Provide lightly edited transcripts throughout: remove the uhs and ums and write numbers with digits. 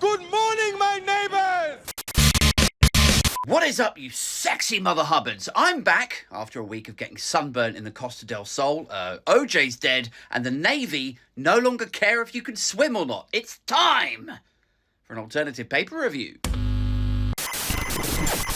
Good morning, my neighbors! What is up, you sexy mother hubbards? I'm back after a week of getting sunburnt in the Costa del Sol. OJ's dead, and the Navy no longer care if you can swim or not. It's time for an alternative paper review.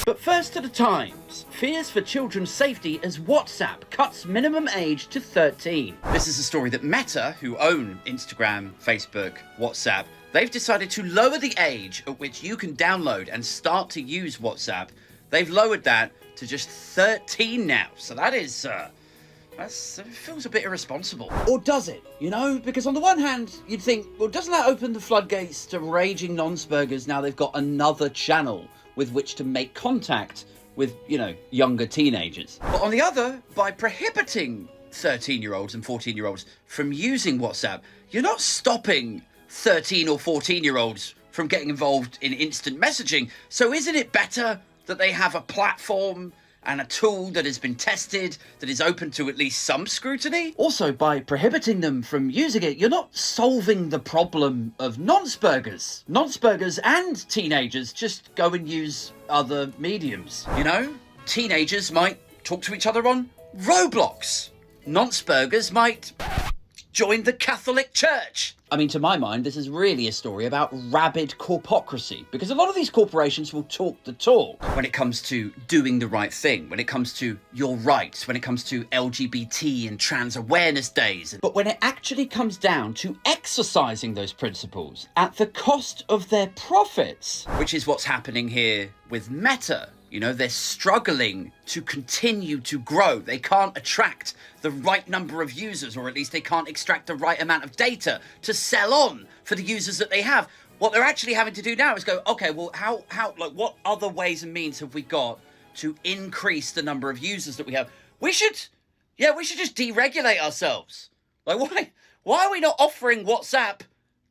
But first to the Times. Fears for children's safety as WhatsApp cuts minimum age to 13. This is a story that Meta, who own Instagram, Facebook, WhatsApp, they've decided to lower the age at which you can download and start to use WhatsApp. They've lowered that to just 13 now. So that is, it feels a bit irresponsible. Or does it? You know, because on the one hand, you'd think, well, doesn't that open the floodgates to raging nonspergers now they've got another channel with which to make contact with, you know, younger teenagers? But on the other, by prohibiting 13-year-olds and 14-year-olds from using WhatsApp, you're not stopping 13 or 14-year-olds from getting involved in instant messaging. So isn't it better that they have a platform and a tool that has been tested, that is open to at least some scrutiny? Also, by prohibiting them from using it, you're not solving the problem of nonspergers. Nonspergers and teenagers just go and use other mediums. You know, teenagers might talk to each other on Roblox. Nonspergers might join the Catholic Church. I mean, to my mind, this is really a story about rabid corpocracy, because a lot of these corporations will talk the talk when it comes to doing the right thing, when it comes to your rights, when it comes to LGBT and trans awareness days. But when it actually comes down to exercising those principles at the cost of their profits, which is what's happening here with Meta. You know, they're struggling to continue to grow. They can't attract the right number of users, or at least they can't extract the right amount of data to sell on for the users that they have. What they're actually having to do now is go, okay, well, what other ways and means have we got to increase the number of users that we have? We should just deregulate ourselves. Like, why are we not offering WhatsApp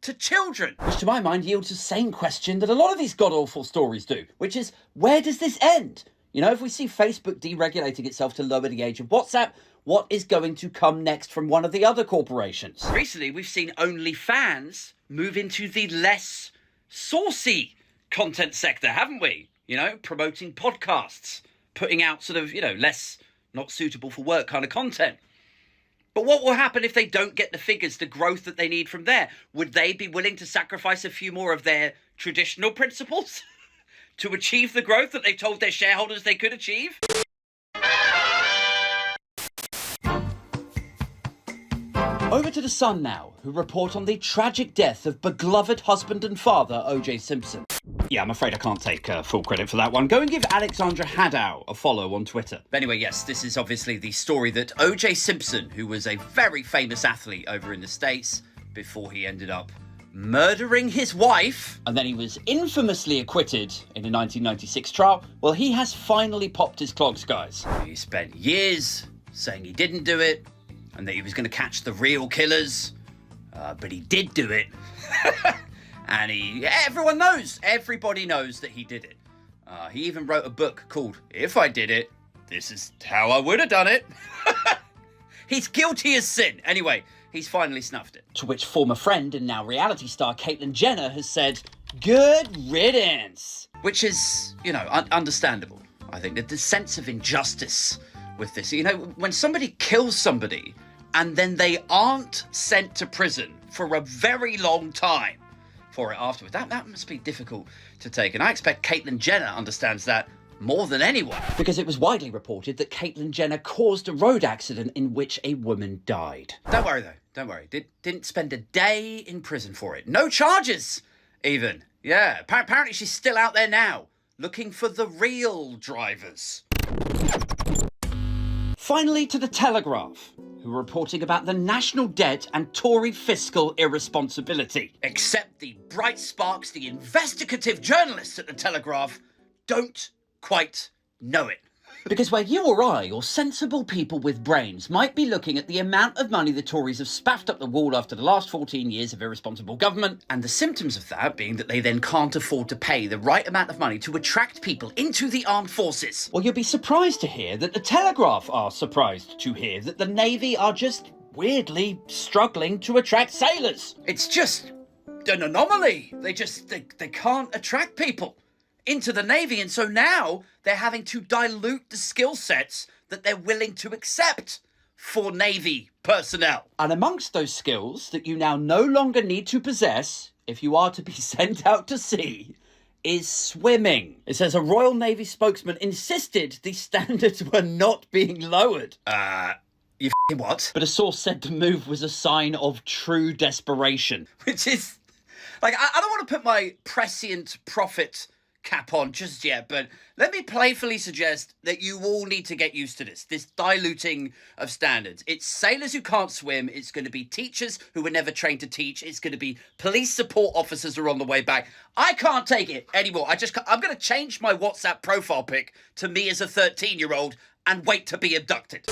to children? Which to my mind yields the same question that a lot of these god-awful stories do, which is, where does this end? You know, if we see Facebook deregulating itself to lower the age of WhatsApp, what is going to come next from one of the other corporations? Recently, we've seen OnlyFans move into the less saucy content sector, haven't we? You know, promoting podcasts, putting out sort of, you know, less not suitable for work kind of content. But what will happen if they don't get the figures, the growth that they need from there? Would they be willing to sacrifice a few more of their traditional principles to achieve the growth that they told their shareholders they could achieve? Over to The Sun now, who report on the tragic death of beloved husband and father OJ Simpson. Yeah, I'm afraid I can't take full credit for that one. Go and give Alexandra Haddow a follow on Twitter. But anyway, yes, this is obviously the story that OJ Simpson, who was a very famous athlete over in the States before he ended up murdering his wife, and then he was infamously acquitted in a 1996 trial, well, he has finally popped his clogs, guys. He spent years saying he didn't do it, and that he was going to catch the real killers, but he did do it. And everybody knows that he did it. He even wrote a book called If I Did It, This Is How I Would Have Done It. He's guilty as sin. Anyway, he's finally snuffed it. To which former friend and now reality star Caitlyn Jenner has said, good riddance. Which is, you know, understandable. I think that the sense of injustice with this, you know, when somebody kills somebody and then they aren't sent to prison for a very long time for it afterwards, that must be difficult to take. And I expect Caitlyn Jenner understands that more than anyone. Because it was widely reported that Caitlyn Jenner caused a road accident in which a woman died. Don't worry though, don't worry. Didn't spend a day in prison for it. No charges, even. Yeah, apparently she's still out there now, looking for the real drivers. Finally to the Telegraph, who are reporting about the national debt and Tory fiscal irresponsibility. Except the bright sparks, the investigative journalists at the Telegraph, don't quite know it. Because where you or I, or sensible people with brains, might be looking at the amount of money the Tories have spaffed up the wall after the last 14 years of irresponsible government, and the symptoms of that being that they then can't afford to pay the right amount of money to attract people into the armed forces. Well, you'll be surprised to hear that the Telegraph are surprised to hear that the Navy are just weirdly struggling to attract sailors. It's just an anomaly. They can't attract people into the Navy, and so now they're having to dilute the skill sets that they're willing to accept for Navy personnel. And amongst those skills that you now no longer need to possess if you are to be sent out to sea is swimming. It says a Royal Navy spokesman insisted these standards were not being lowered. You what? But a source said the move was a sign of true desperation. Which is, like, I don't want to put my prescient prophet cap on just yet, but let me playfully suggest that you all need to get used to this diluting of standards. It's sailors who can't swim, it's going to be teachers who were never trained to teach, it's going to be police support officers who are on the way back. I can't take it anymore. I'm going to change my WhatsApp profile pic to me as a 13-year-old and wait to be abducted.